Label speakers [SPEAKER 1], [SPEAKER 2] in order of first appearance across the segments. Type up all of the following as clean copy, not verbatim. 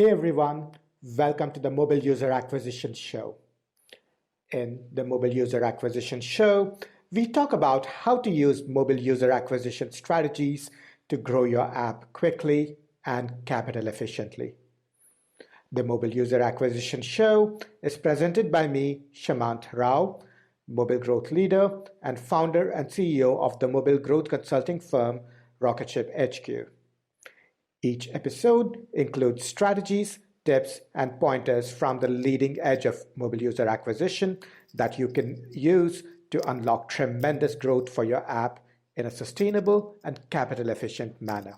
[SPEAKER 1] Hey everyone, welcome to the Mobile User Acquisition Show. In the Mobile User Acquisition Show, we talk about how to use mobile user acquisition strategies to grow your app quickly and capital efficiently. The Mobile User Acquisition Show is presented by me, Shamant Rao, mobile growth leader and founder and CEO of the mobile growth consulting firm Rocketship HQ. Each episode includes strategies, tips, and pointers from the leading edge of mobile user acquisition that you can use to unlock tremendous growth for your app in a sustainable and capital efficient manner.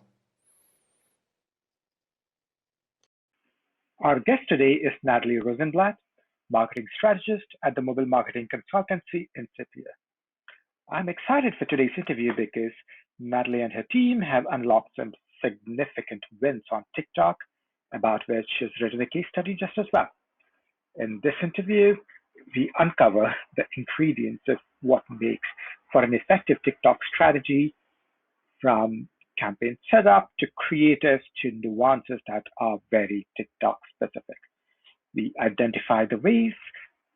[SPEAKER 2] Our guest today is Natalie Rozenblat, marketing strategist at the mobile marketing consultancy Incipia. I'm excited for today's interview because Natalie and her team have unlocked some significant wins on TikTok, about which she's written a case study just as well. In this interview, we uncover the ingredients of what makes for an effective TikTok strategy, from campaign setup to creatives to nuances that are very TikTok specific. We identify the ways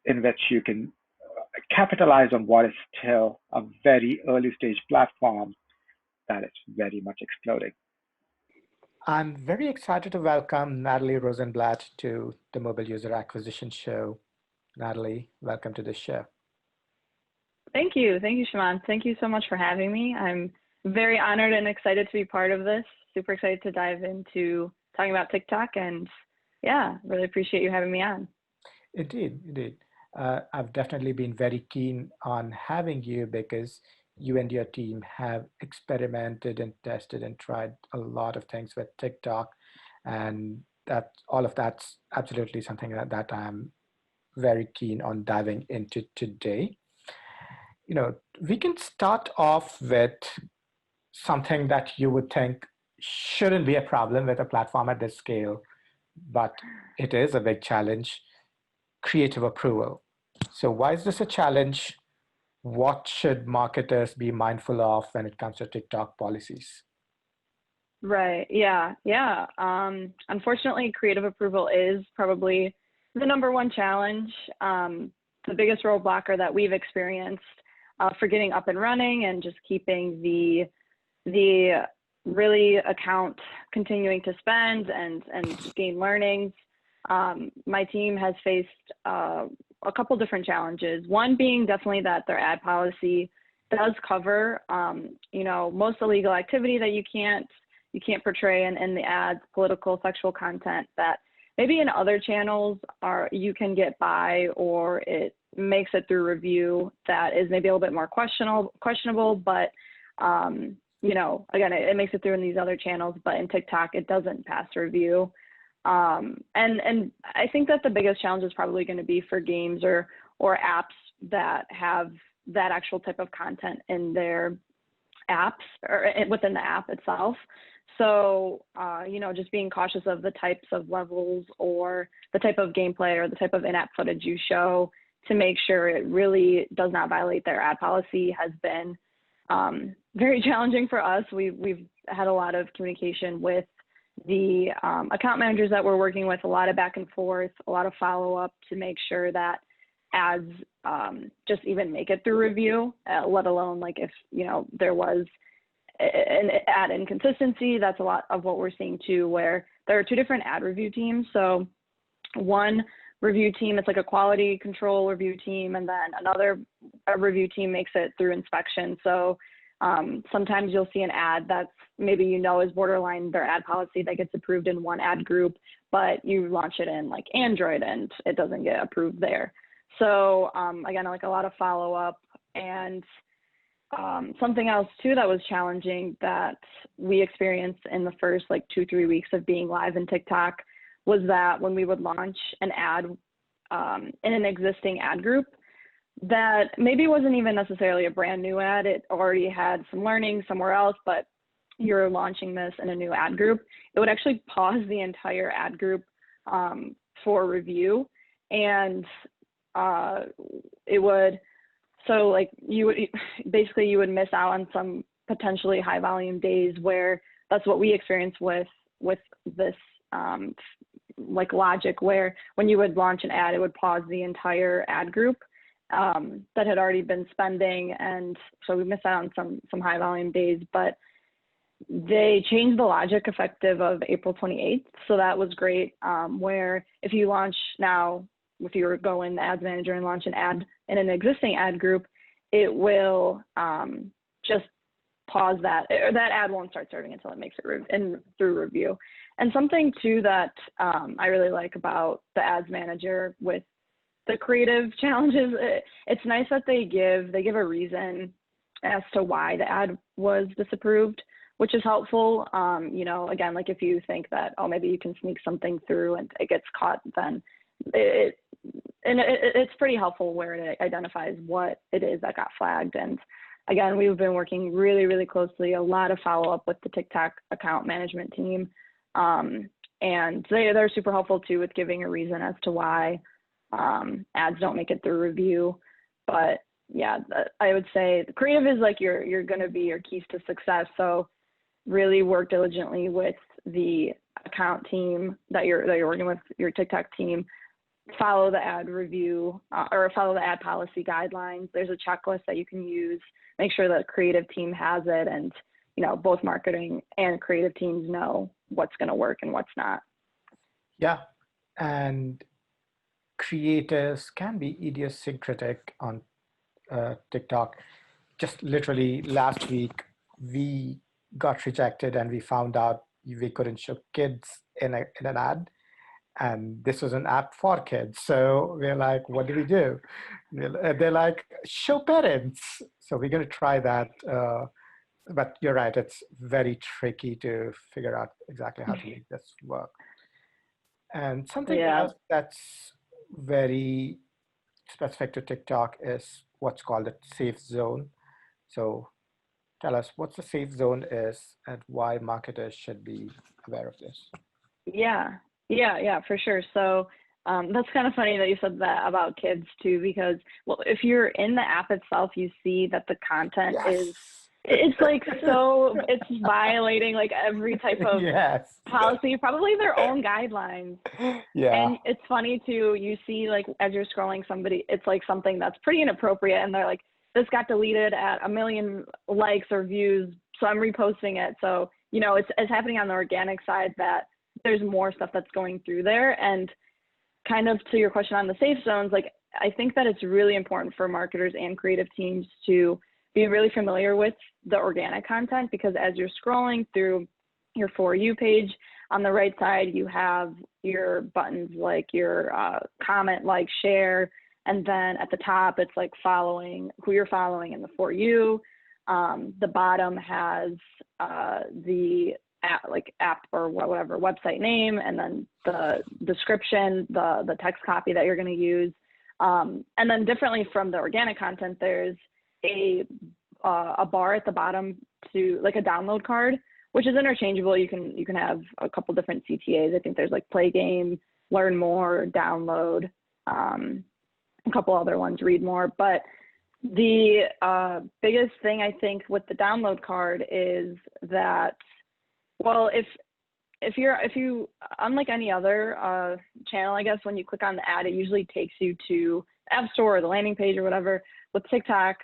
[SPEAKER 2] in which you can capitalize on what is still a very early stage platform that is very much exploding.
[SPEAKER 1] I'm very excited to welcome Natalie Rozenblat to the Mobile User Acquisition Show. Natalie, welcome to the show.
[SPEAKER 3] Thank you. Thank you, Shamant. Thank you so much for having me. I'm very honored and excited to be part of this. Super excited to dive into talking about TikTok, and yeah, really appreciate you having me on.
[SPEAKER 1] Indeed. I've definitely been very keen on having you because you and your team have experimented and tested and tried a lot of things with TikTok, and that all of that's absolutely something that I'm very keen on diving into today. We can start off with something that you would think shouldn't be a problem with a platform at this scale, but it is a big challenge: creative approval. So why is this a challenge? What should marketers be mindful of when it comes to TikTok policies?
[SPEAKER 3] Right. Yeah. Unfortunately, creative approval is probably the number one challenge, the biggest roadblocker that we've experienced for getting up and running and just keeping the really account continuing to spend and gain learnings. My team has faced a couple different challenges. One being definitely that their ad policy does cover, most illegal activity that you can't portray in the ads, political, sexual content that maybe in other channels you can get by, or it makes it through review that is maybe a little bit more questionable, but again, it makes it through in these other channels, but in TikTok it doesn't pass review. And I think that the biggest challenge is probably going to be for games or apps that have that actual type of content in their apps or within the app itself. So, just being cautious of the types of levels or the type of gameplay or the type of in-app footage you show to make sure it really does not violate their ad policy has been very challenging for us. We've had a lot of communication with the account managers that we're working with, a lot of back and forth, a lot of follow-up to make sure that ads just even make it through review, let alone like if, there was an ad inconsistency. That's a lot of what we're seeing too, where there are two different ad review teams. So one review team, it's like a quality control review team, and then another review team makes it through inspection. So sometimes you'll see an ad that's maybe is borderline their ad policy that gets approved in one ad group, but you launch it in like Android and it doesn't get approved there. So again, like a lot of follow-up. And something else too that was challenging that we experienced in the first 2-3 weeks of being live in TikTok was that when we would launch an ad in an existing ad group that maybe wasn't even necessarily a brand new ad, it already had some learning somewhere else, but you're launching this in a new ad group, it would actually pause the entire ad group for review. And it would, so you would miss out on some potentially high volume days where that's what we experienced with this like logic where when you would launch an ad, it would pause the entire ad group that had already been spending. And so we missed out on some high volume days, but they changed the logic effective of April 28th. So that was great. Where if you launch now, if you were to go in the ads manager and launch an ad in an existing ad group, it will just pause that, or that ad won't start serving until it makes it through review. And something too that I really like about the ads manager with the creative challenges, it's nice that they give a reason as to why the ad was disapproved, which is helpful. You know, again, like if you think that, oh, maybe you can sneak something through and it gets caught, then it's pretty helpful where it identifies what it is that got flagged. And again, we've been working really, really closely, a lot of follow-up with the TikTok account management team. And they're super helpful too with giving a reason as to why ads don't make it through review. But yeah, I would say creative is like you're going to be your keys to success. So really work diligently with the account team that you're working with, your TikTok team. Follow the ad review or follow the ad policy guidelines. There's a checklist that you can use. Make sure the creative team has it, and you know, both marketing and creative teams know what's going to work and what's not.
[SPEAKER 1] Yeah, and creators can be idiosyncratic on TikTok. Just literally last week, we got rejected and we found out we couldn't show kids in an ad. And this was an app for kids. So we're like, what do we do? They're like, show parents. So we're going to try that. But you're right, it's very tricky to figure out exactly how to make this work. And something else that's very specific to TikTok is what's called a safe zone. So tell us what the safe zone is and why marketers should be aware of this.
[SPEAKER 3] Yeah, for sure. So that's kind of funny that you said that about kids too, because well, if you're in the app itself, you see that the content it's like, so it's violating like every type of policy, probably their own guidelines. And it's funny too, you see like as you're scrolling it's like something that's pretty inappropriate and they're like, this got deleted at 1 million likes or views, so I'm reposting it. So, you know, it's happening on the organic side that there's more stuff that's going through there. And kind of to your question on the safe zones, like I think that it's really important for marketers and creative teams to be really familiar with the organic content, because as you're scrolling through your For You page, on the right side, you have your buttons like your comment, like, share, and then at the top, it's like following who you're following in the For You. The bottom has the app or whatever website name, and then the description, the text copy that you're going to use. And then differently from the organic content, there's a bar at the bottom to like a download card, which is interchangeable. You can have a couple different CTAs. I think there's like play game, learn more, download, a couple other ones, read more. But the biggest thing I think with the download card is that, well, if you unlike any other channel, I guess, when you click on the ad, it usually takes you to the App Store or the landing page or whatever. With TikTok,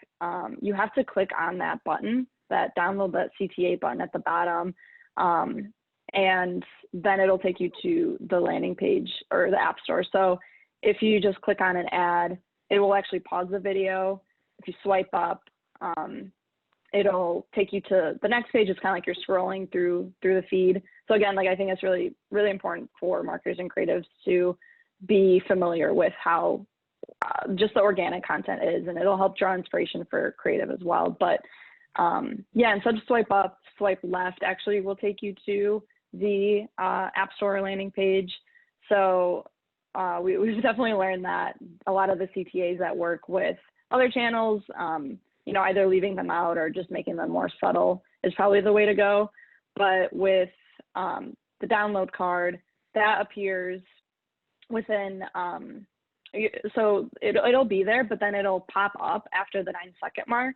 [SPEAKER 3] you have to click on that button, that download that CTA button at the bottom, and then it'll take you to the landing page or the App Store. So if you just click on an ad, it will actually pause the video. If you swipe up, it'll take you to the next page. It's kind of like you're scrolling through the feed. So again, like I think it's really, really important for marketers and creatives to be familiar with how just the organic content is, and it'll help draw inspiration for creative as well. But yeah, instead of swipe up, swipe left actually will take you to the App Store landing page. So we've definitely learned that a lot of the CTAs that work with other channels, you know, either leaving them out or just making them more subtle is probably the way to go. But with the download card, that appears within, so it'll be there, but then it'll pop up after the 9-second mark.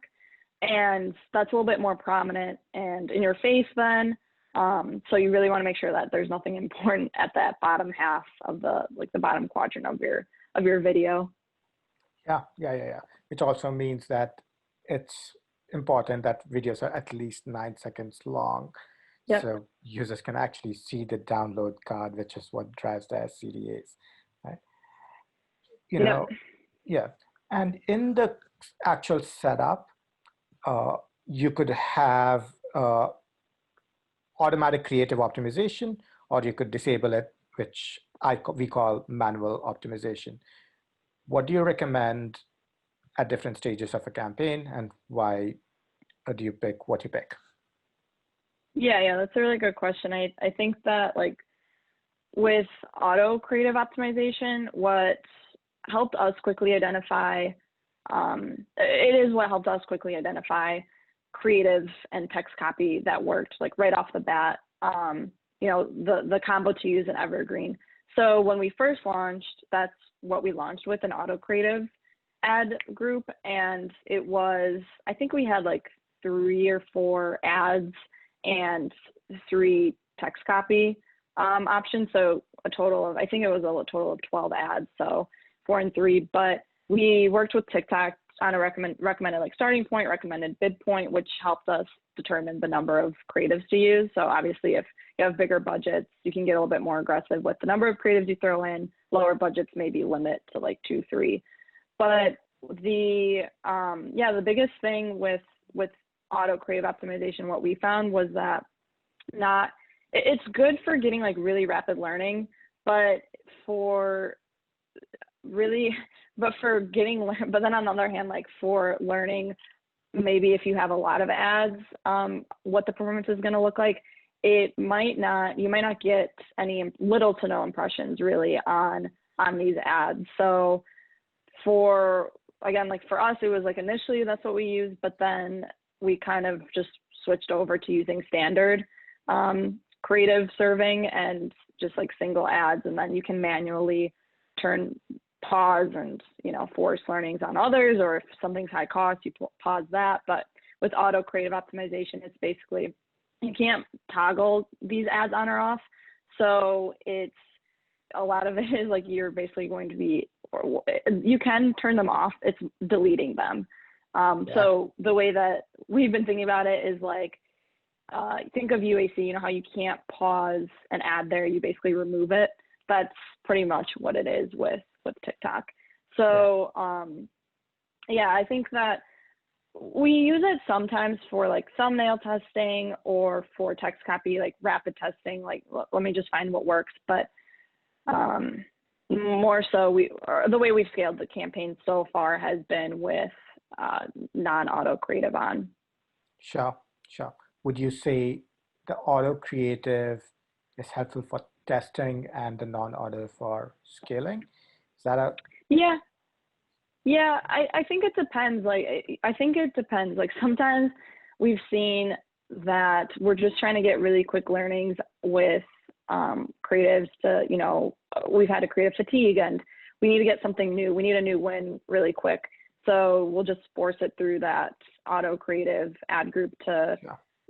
[SPEAKER 3] And that's a little bit more prominent and in your face then. So you really want to make sure that there's nothing important at that bottom half of the bottom quadrant of your video.
[SPEAKER 1] Yeah. Which also means that it's important that videos are at least 9 seconds long.
[SPEAKER 3] Yep.
[SPEAKER 1] So users can actually see the download card, which is what drives the SCDAs, right?
[SPEAKER 3] Yep.
[SPEAKER 1] Yeah. And in the actual setup, you could have automatic creative optimization, or you could disable it, which we call manual optimization. What do you recommend at different stages of a campaign, and why do you pick what you pick?
[SPEAKER 3] Yeah, that's a really good question. I think that with auto creative optimization, what helped us quickly identify, it is what helped us quickly identify creative and text copy that worked right off the bat, the combo to use in Evergreen. So when we first launched, that's what we launched with, an auto creative ad group. And it was, I think we had 3 or 4 ads and 3 text copy options. So I think it was a total of 12 ads. So 4 and 3, but we worked with TikTok on a recommended starting point, recommended bid point, which helped us determine the number of creatives to use. So obviously if you have bigger budgets, you can get a little bit more aggressive with the number of creatives you throw in. Lower budgets maybe limit to 2, 3. But the biggest thing with auto creative optimization, what we found was that it's good for getting really rapid learning, but then on the other hand, for learning, maybe if you have a lot of ads, what the performance is going to look like, you might not get any little to no impressions really on these ads. So for us, it was initially that's what we used, but then we kind of just switched over to using standard creative serving and just single ads, and then you can manually pause and force learnings on others, or if something's high cost, you pause that. But with auto creative optimization, it's basically you can't toggle these ads on or off, so it's a lot of it is you're basically going to be, you can turn them off, it's deleting them. So the way that we've been thinking about it is think of UAC, how you can't pause an ad there, you basically remove it. That's pretty much what it is with TikTok. So I think that we use it sometimes for thumbnail testing or for text copy, rapid testing, let me just find what works. But more so the way we've scaled the campaign so far has been with non-auto creative on.
[SPEAKER 1] Sure. Would you say the auto creative is helpful for testing and the non-auto for scaling? Is that a...
[SPEAKER 3] Yeah, I think it depends. Sometimes we've seen that we're just trying to get really quick learnings with creatives to, we've had a creative fatigue and we need to get something new. We need a new win really quick. So we'll just force it through that auto creative ad group to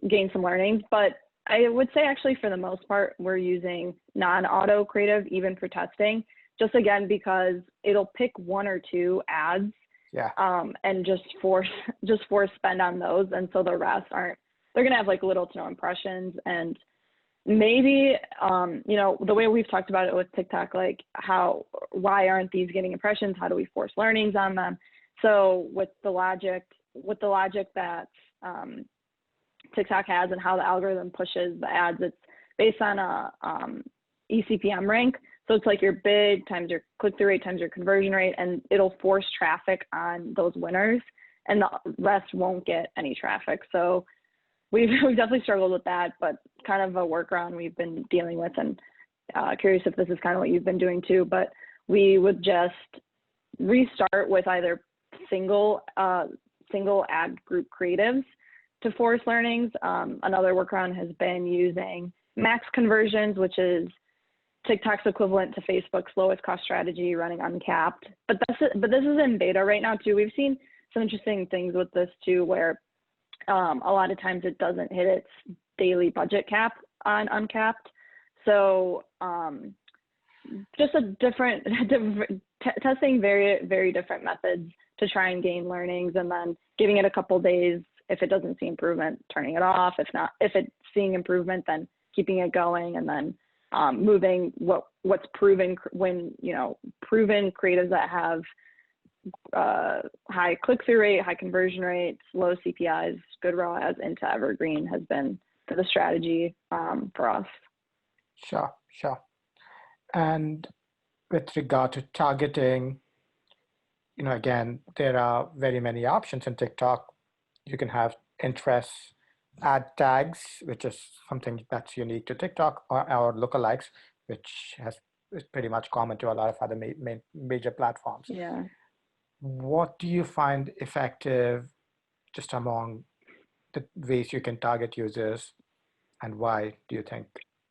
[SPEAKER 3] gain some learnings. But I would say actually for the most part, we're using non-auto creative even for testing, just again, because it'll pick 1 or 2 ads and just force spend on those. And so the rest they're going to have little to no impressions. And maybe, the way we've talked about it with TikTok, why aren't these getting impressions? How do we force learnings on them? So with the logic that TikTok has and how the algorithm pushes the ads, it's based on a eCPM rank. So it's your bid times your click-through rate times your conversion rate, and it'll force traffic on those winners, and the rest won't get any traffic. So we've definitely struggled with that, but kind of a workaround we've been dealing with, and curious if this is kind of what you've been doing too, but we would just restart with either single ad group creatives to force learnings. Another workaround has been using max conversions, which is TikTok's equivalent to Facebook's lowest cost strategy running uncapped. But this is in beta right now too. We've seen some interesting things with this too, where a lot of times it doesn't hit its daily budget cap on Uncapped. So just a different, testing very, very different methods to try and gain learnings, and then giving it a couple days. If it doesn't see improvement, turning it off. If not, if it's seeing improvement, then keeping it going, and then moving what's proven when, proven creatives that have high click-through rate, high conversion rates, low CPIs, good ROAS into evergreen has been the strategy for us.
[SPEAKER 1] Sure. And with regard to targeting, again, there are very many options in TikTok. You can have interests, ad tags, which is something that's unique to TikTok, or lookalikes, which is pretty much common to a lot of other major platforms.
[SPEAKER 3] Yeah.
[SPEAKER 1] What do you find effective just among the ways you can target users, and why do you think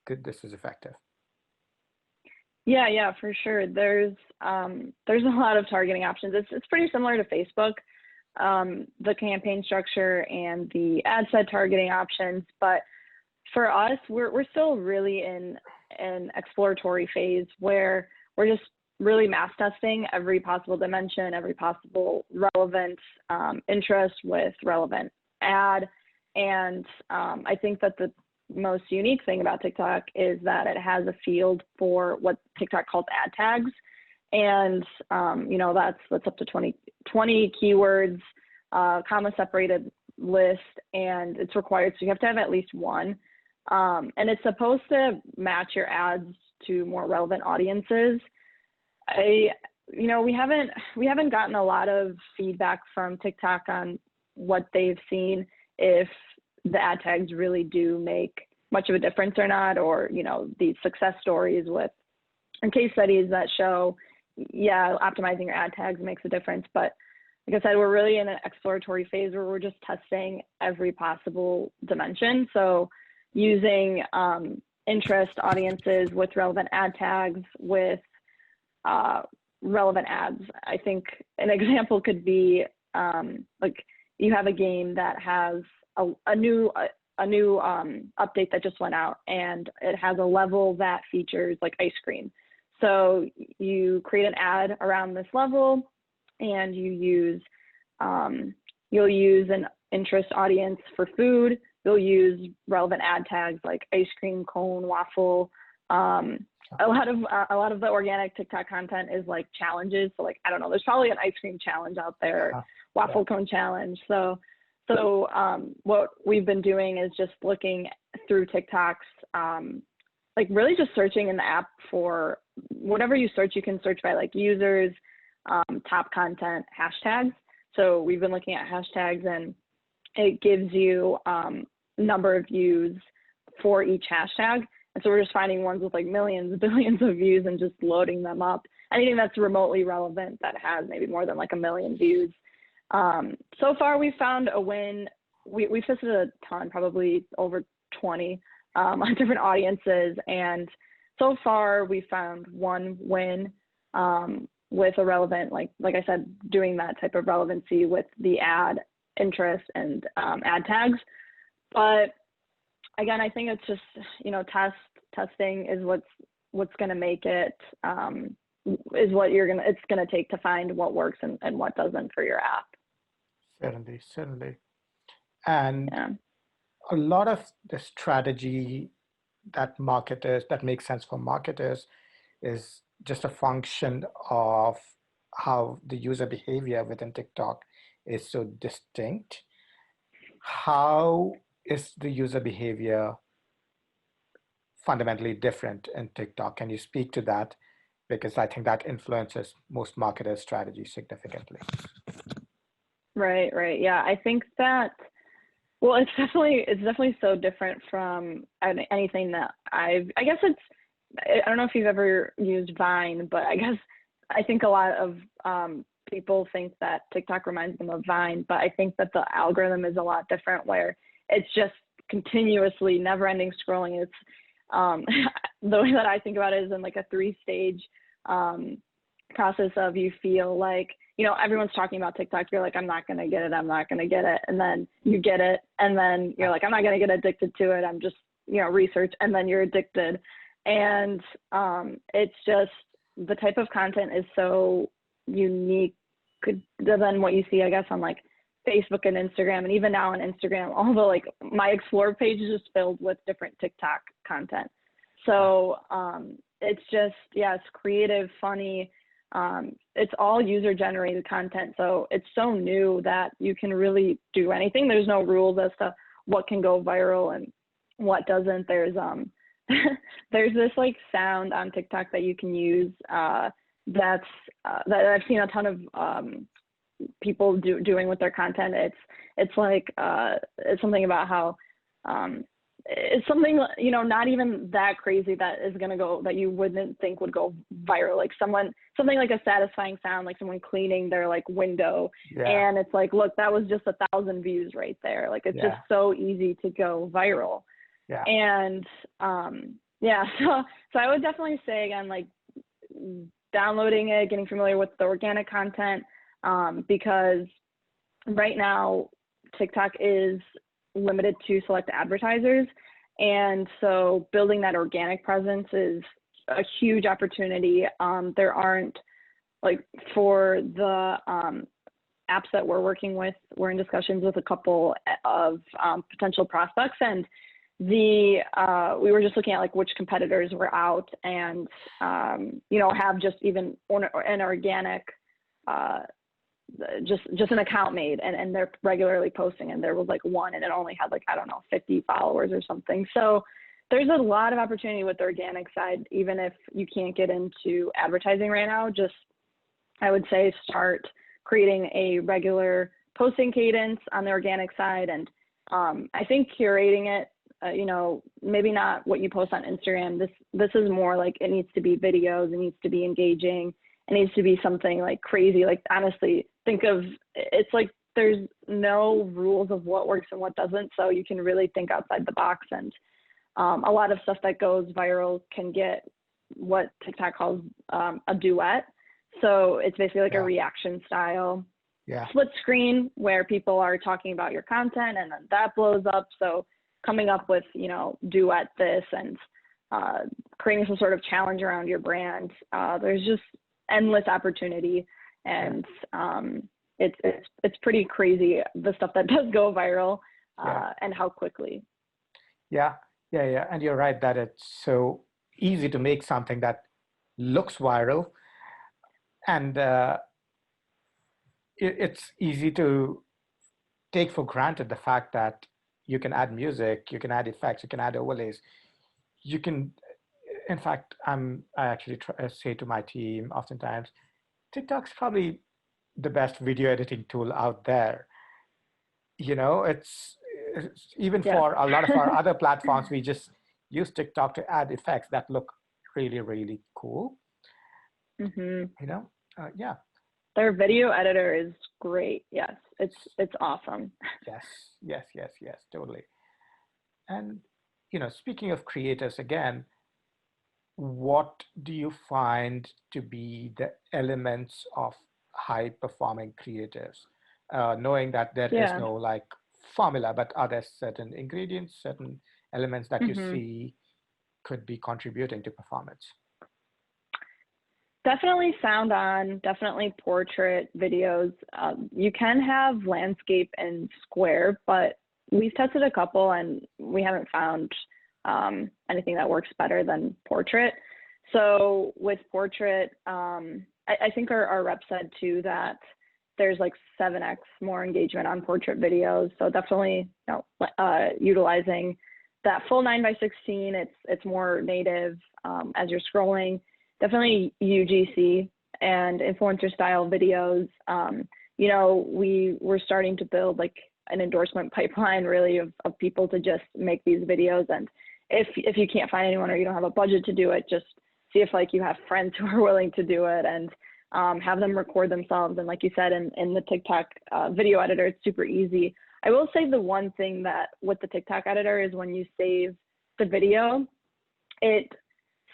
[SPEAKER 1] this is effective?
[SPEAKER 3] Yeah, for sure. There's a lot of targeting options. It's pretty similar to Facebook, the campaign structure and the ad set targeting options. But for us, we're still really in an exploratory phase where we're just really mass testing every possible dimension, every possible relevant interest with relevant ad. And I think that the most unique thing about TikTok is that it has a field for what TikTok calls ad tags. And, that's up to 20 keywords, comma separated list, and it's required. So you have to have at least one. And it's supposed to match your ads to more relevant audiences. We haven't gotten a lot of feedback from TikTok on what they've seen, if the ad tags really do make much of a difference or not, or, these success stories and case studies that show, optimizing your ad tags makes a difference. But like I said, we're really in an exploratory phase where we're just testing every possible dimension. So using interest audiences with relevant ad tags, with relevant ads. I think an example could be like you have a game that has a new update that just went out, and it has a level that features like ice cream. So you create an ad around this level, and you'll use an interest audience for food. You'll use relevant ad tags like ice cream, cone, waffle. A lot of the organic TikTok content is like challenges. So like, I don't know, there's probably an ice cream challenge out there, waffle cone challenge. So what we've been doing is just looking through TikToks, like really just searching in the app for whatever you search. You can search by like users, top content, hashtags. So we've been looking at hashtags, and it gives you number of views for each hashtag. And so we're just finding ones with like millions, billions of views and just loading them up. Anything that's remotely relevant that has maybe more than like 1 million views. So far we found a win. We tested a ton, probably over 20 on different audiences. And so far we found one win with a relevant, like I said, doing that type of relevancy with the ad interest and ad tags. But again, I think it's just, testing is what's going to make it, is what it's going to take to find what works and what doesn't for your app.
[SPEAKER 1] Certainly. And a lot of the strategy that makes sense for marketers is just a function of how the user behavior within TikTok is so distinct. How is the user behavior fundamentally different in TikTok? Can you speak to that? Because I think that influences most marketers' strategies significantly.
[SPEAKER 3] Right. Yeah, I think that, well, it's definitely so different from anything that I guess I don't know if you've ever used Vine, but I think a lot of people think that TikTok reminds them of Vine, but I think that the algorithm is a lot different, where it's just continuously never-ending scrolling. It's the way that I think about it is in like a 3-stage process of, you feel like, everyone's talking about TikTok. You're like, I'm not going to get it. And then you get it. And then you're like, I'm not going to get addicted to it. I'm just research, and then you're addicted. And it's just, the type of content is so unique than what you see, I guess, on like Facebook and Instagram. And even now on Instagram, although like my Explore page is just filled with different TikTok content. So it's just, it's creative, funny. It's all user generated content. So it's so new that you can really do anything. There's no rules as to what can go viral and what doesn't. There's there's this like sound on TikTok that you can use that I've seen a ton of people doing with their content. It's like it's something about how it's something, not even that crazy that is going to go, that you wouldn't think would go viral. Like something like a satisfying sound, like someone cleaning their like window. And it's like, look, that was just 1,000 views right there. Like, it's just so easy to go viral. And so I would definitely say, again, like downloading it, getting familiar with the organic content, because right now TikTok is limited to select advertisers. And so building that organic presence is a huge opportunity. There aren't, like, for the apps that we're working with, we're in discussions with a couple of potential prospects, and we were just looking at like which competitors were out, and have just even an organic just an account made, and they're regularly posting, and there was like one, and it only had like, I don't know, 50 followers or something. So there's a lot of opportunity with the organic side, even if you can't get into advertising right now. Just, I would say, start creating a regular posting cadence on the organic side. And I think curating it, maybe not what you post on Instagram. This is more like, it needs to be videos, it needs to be engaging, it needs to be something like crazy. Like, honestly, it's like there's no rules of what works and what doesn't. So you can really think outside the box. And a lot of stuff that goes viral can get what TikTok calls a duet. So it's basically like a reaction style split screen where people are talking about your content, and then that blows up. So coming up with, duet this, and creating some sort of challenge around your brand. There's just endless opportunity, and it's pretty crazy, the stuff that does go viral, and how quickly.
[SPEAKER 1] And you're right that it's so easy to make something that looks viral, and it's easy to take for granted the fact that you can add music, you can add effects, you can add overlays. You can, in fact, I actually say to my team oftentimes, TikTok's probably the best video editing tool out there. It's even for a lot of our other platforms, we just use TikTok to add effects that look really, really cool.
[SPEAKER 3] Their video editor is great. Yes, it's awesome.
[SPEAKER 1] Yes, totally. And speaking of creators again, what do you find to be the elements of high performing creators? Knowing that there is no like formula, but are there certain ingredients, certain elements that you see could be contributing to performance?
[SPEAKER 3] Definitely sound on, definitely portrait videos. You can have landscape and square, but we've tested a couple and we haven't found anything that works better than portrait. So with portrait, I think our rep said too that there's like 7x more engagement on portrait videos. So definitely utilizing that full 9:16. It's more native as you're scrolling. Definitely UGC and influencer style videos. We're starting to build like an endorsement pipeline really of people to just make these videos. And if you can't find anyone or you don't have a budget to do it, just see if like you have friends who are willing to do it, and have them record themselves. And like you said, in the TikTok video editor, it's super easy. I will say the one thing that with the TikTok editor is when you save the video, it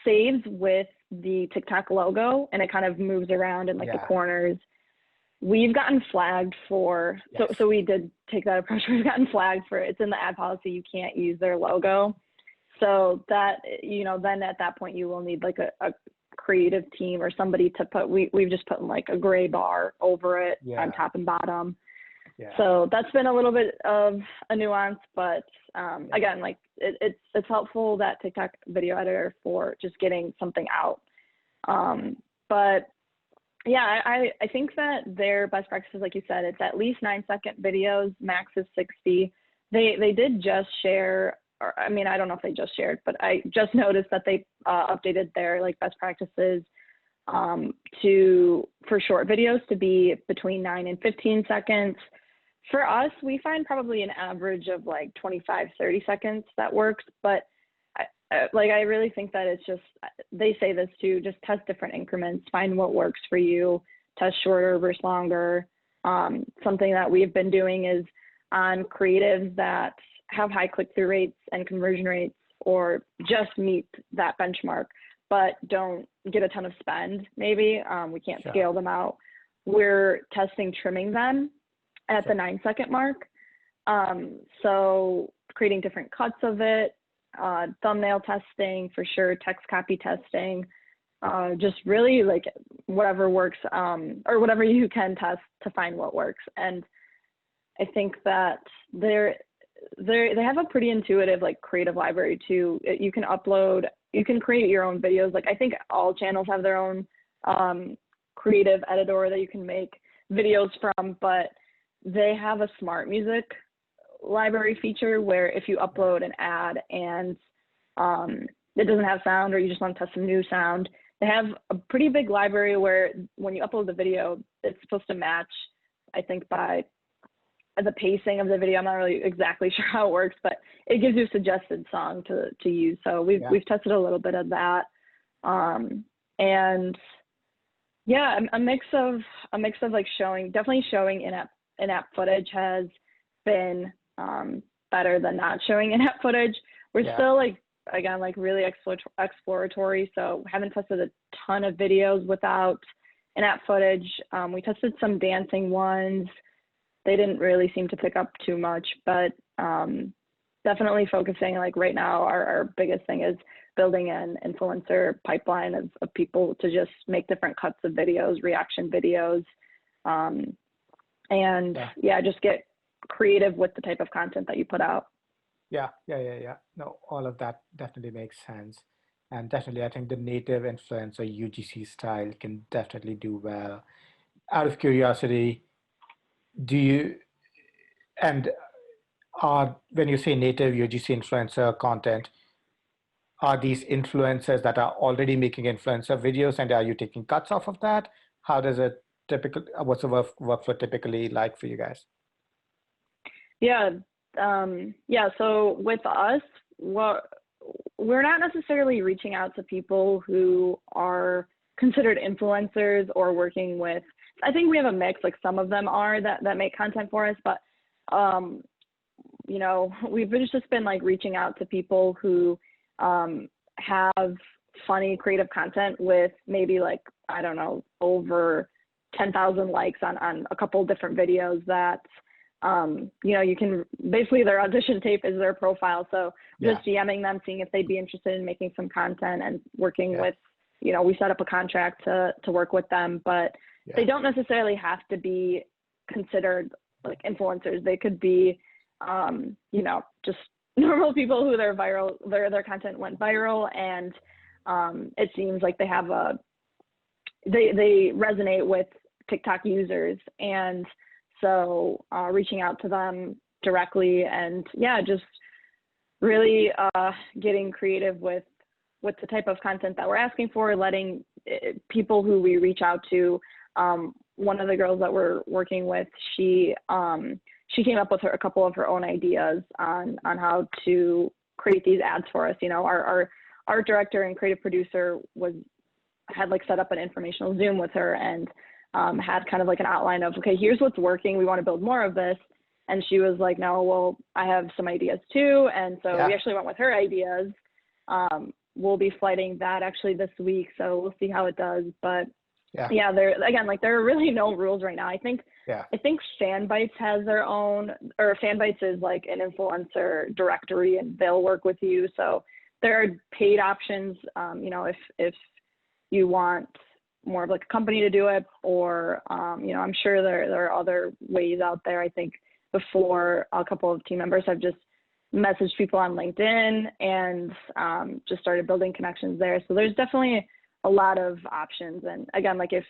[SPEAKER 3] saves with the TikTok logo, and it kind of moves around in like the corners. We've gotten flagged for, so we did take that approach. We've gotten flagged for, it's in the ad policy, you can't use their logo. So that, then at that point you will need like a creative team or somebody to put, we've just put like a gray bar over it on top and bottom.
[SPEAKER 1] Yeah.
[SPEAKER 3] So that's been a little bit of a nuance, but again, like it's helpful, that TikTok video editor, for just getting something out. But yeah, I think that their best practices, like you said, it's at least 9-second videos, max is 60. They did just share, or I mean, I don't know if they just shared, but I just noticed that they updated their like best practices for short videos to be between 9 and 15 seconds. For us, we find probably an average of like 25-30 seconds that works, but I really think that it's just, they say this too, just test different increments, find what works for you, test shorter versus longer. Something that we've been doing is on creatives that have high click-through rates and conversion rates, or just meet that benchmark, but don't get a ton of spend, maybe. We can't scale them out. We're testing trimming them at the 9-second mark. So creating different cuts of it, thumbnail testing for sure, text copy testing, just really like whatever works, or whatever you can test to find what works. And I think that they have a pretty intuitive like creative library too. You can create your own videos. Like I think all channels have their own creative editor that you can make videos from, but they have a smart music library feature where if you upload an ad and it doesn't have sound, or you just want to test some new sound, they have a pretty big library where when you upload the video, it's supposed to match, I think, by the pacing of the video. I'm not really exactly sure how it works, but it gives you a suggested song to use. So we've tested a little bit of that. And yeah, a mix of like definitely showing in-app footage has been better than not showing in-app footage. We're still like really exploratory, so haven't tested a ton of videos without in-app footage. We tested some dancing ones. They didn't really seem to pick up too much, but definitely focusing, like right now, our biggest thing is building an influencer pipeline of people to just make different cuts of videos, reaction videos, and just get creative with the type of content that you put out.
[SPEAKER 1] Yeah. No, all of that definitely makes sense. And definitely, I think the native influencer UGC style can definitely do well. Out of curiosity, when you say native UGC influencer content, are these influencers that are already making influencer videos, and are you taking cuts off of that? How does it what's the workflow typically like for you guys?
[SPEAKER 3] So with us, we're not necessarily reaching out to people who are considered influencers or working with, I think we have a mix, like some of them are that make content for us, but we've just been like reaching out to people who have funny creative content with maybe like, I don't know, over 10,000 likes on a couple different videos that you can basically, their audition tape is their profile. So just DMing them, seeing if they'd be interested in making some content and working with, we set up a contract to work with them, but they don't necessarily have to be considered like influencers. They could be, just normal people who their content went viral, and it seems like they have they resonate with TikTok users, and so reaching out to them directly, and just really getting creative with the type of content that we're asking for, letting people who we reach out to. One of the girls that we're working with, she came up with a couple of her own ideas on how to create these ads for us. Our art director and creative producer had like set up an informational Zoom with her, and had kind of like an outline of, okay, here's what's working, we want to build more of this. And she was like, no, well, I have some ideas too. And so we actually went with her ideas. We'll be flighting that actually this week, so we'll see how it does. But there are really no rules right now. I think Fanbytes has their own, or Fanbytes is like an influencer directory, and they'll work with you. So there are paid options, if you want more of like a company to do it, or, I'm sure there are other ways out there. I think before a couple of team members have just messaged people on LinkedIn and just started building connections there. So there's definitely a lot of options. And again, like if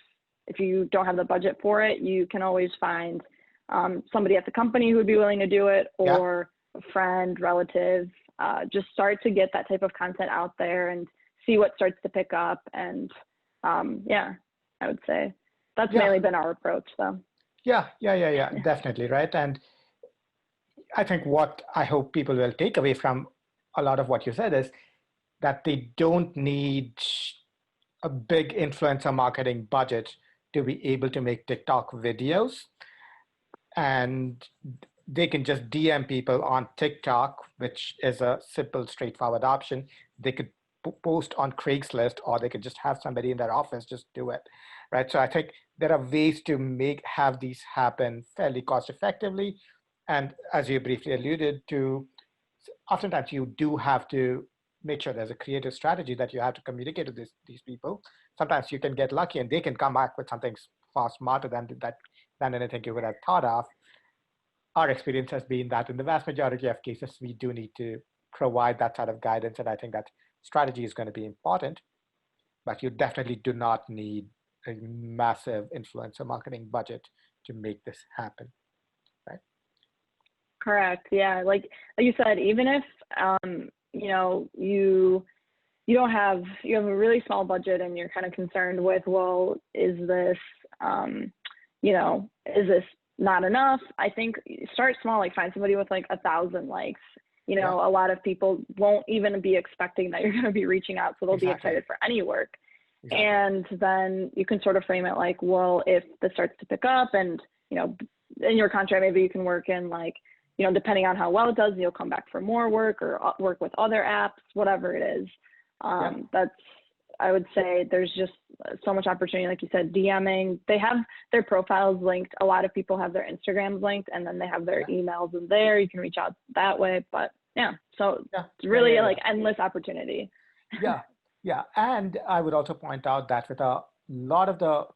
[SPEAKER 3] you don't have the budget for it, you can always find somebody at the company who would be willing to do it, or a friend, relative. Just start to get that type of content out there and see what starts to pick up. And I would say that's mainly been our approach. So
[SPEAKER 1] definitely, right. And I think what I hope people will take away from a lot of what you said is that they don't need a big influencer marketing budget to be able to make TikTok videos. And they can just DM people on TikTok, which is a simple, straightforward option. They could post on Craigslist, or they could just have somebody in their office just do it, right? So I think there are ways to have these happen fairly cost effectively. And as you briefly alluded to, oftentimes you do have to make sure there's a creative strategy that you have to communicate to these people. Sometimes you can get lucky and they can come back with something far smarter than anything you would have thought of. Our experience has been that in the vast majority of cases, we do need to provide that sort of guidance. And I think that strategy is going to be important, but you definitely do not need a massive influencer marketing budget to make this happen, right?
[SPEAKER 3] Correct. Yeah. Like you said, even if, you have a really small budget and you're kind of concerned with, well, is this not enough? I think start small, like find somebody with like 1,000 likes. A lot of people won't even be expecting that you're going to be reaching out, so they'll be excited for any work. Exactly. And then you can sort of frame it like, well, if this starts to pick up and, in your contract, maybe you can work in like, depending on how well it does, you'll come back for more work or work with other apps, whatever it is. I would say there's just so much opportunity. Like you said, DMing, they have their profiles linked. A lot of people have their Instagrams linked, and then they have their emails in there. You can reach out that way. But it's really like endless opportunity.
[SPEAKER 1] Yeah. And I would also point out that with a lot of the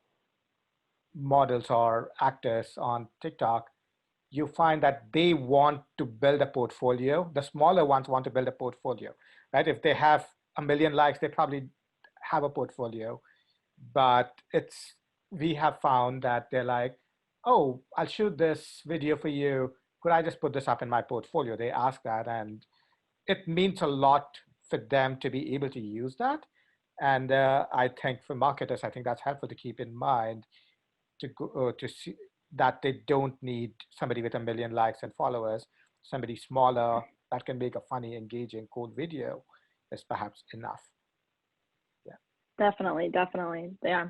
[SPEAKER 1] models or actors on TikTok, you find that they want to build a portfolio. The smaller ones want to build a portfolio, right? If they have 1 million likes, they probably have a portfolio. But we have found that they're like, oh, I'll shoot this video for you. Could I just put this up in my portfolio? They ask that, and it means a lot for them to be able to use that. And I think for marketers, I think that's helpful to keep in mind to see that they don't need somebody with 1 million likes and followers. Somebody smaller that can make a funny, engaging, cool video is perhaps enough.
[SPEAKER 3] Definitely. Yeah.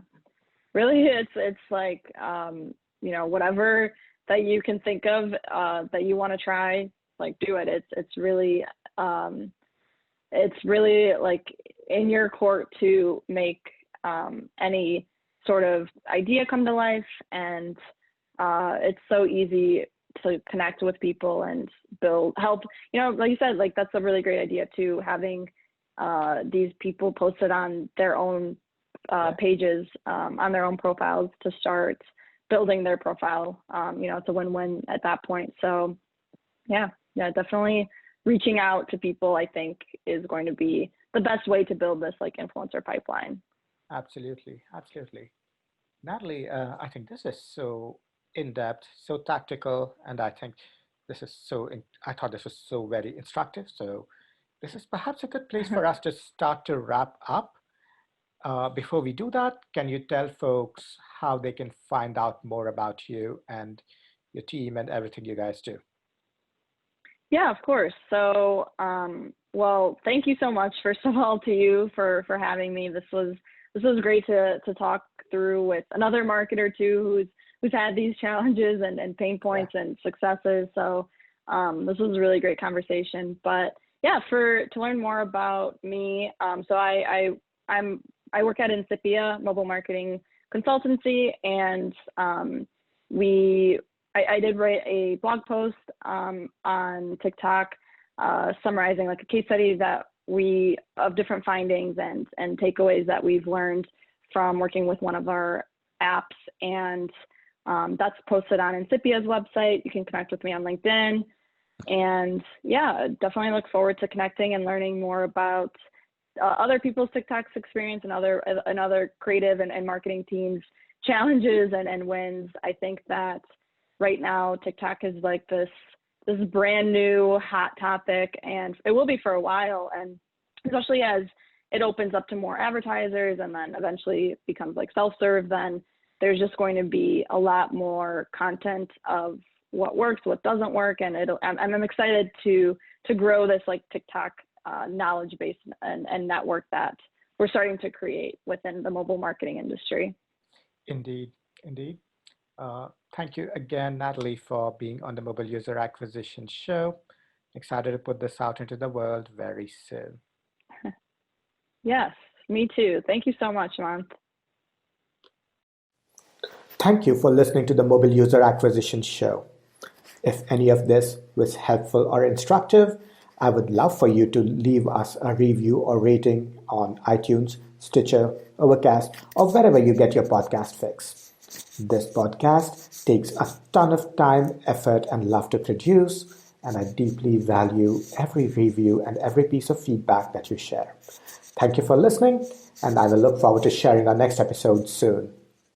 [SPEAKER 3] Really, it's like, whatever that you can think of that you want to try, like do it. It's really like in your court to make any sort of idea come to life. And it's so easy to connect with people and help, like you said, like that's a really great idea too, having these people posted on their own pages, on their own profiles to start building their profile. It's a win-win at that point. So definitely reaching out to people, I think, is going to be the best way to build this like influencer pipeline.
[SPEAKER 1] Absolutely. Natalie, I think this is so in-depth, so tactical, and I think this is I thought this was so very instructive. So this is perhaps a good place for us to start to wrap up. Before we do that, can you tell folks how they can find out more about you and your team and everything you guys do?
[SPEAKER 3] Yeah, of course. So, well, thank you so much, first of all, to you for having me. This was great to talk through with another marketer too, who's had these challenges and pain points and successes. So this was a really great conversation. But to learn more about me, so I work at Incipia Mobile Marketing Consultancy, and I did write a blog post on TikTok summarizing like a case study that of different findings and takeaways that we've learned from working with one of our apps. And that's posted on Incipia's website. You can connect with me on LinkedIn. And yeah, definitely look forward to connecting and learning more about other people's TikTok's experience and other creative and marketing teams' challenges and wins. I think that right now TikTok is like this brand new hot topic, and it will be for a while. And especially as it opens up to more advertisers and then eventually becomes like self-serve, then there's just going to be a lot more content of what works, what doesn't work, and I'm excited to grow this like TikTok knowledge base and network that we're starting to create within the mobile marketing industry.
[SPEAKER 1] Indeed. Thank you again, Natalie, for being on the Mobile User Acquisition Show. Excited to put this out into the world very soon.
[SPEAKER 3] Yes, me too. Thank you so much, Mant.
[SPEAKER 1] Thank you for listening to the Mobile User Acquisition Show. If any of this was helpful or instructive, I would love for you to leave us a review or rating on iTunes, Stitcher, Overcast, or wherever you get your podcast fix. This podcast takes a ton of time, effort, and love to produce, and I deeply value every review and every piece of feedback that you share. Thank you for listening, and I will look forward to sharing our next episode soon.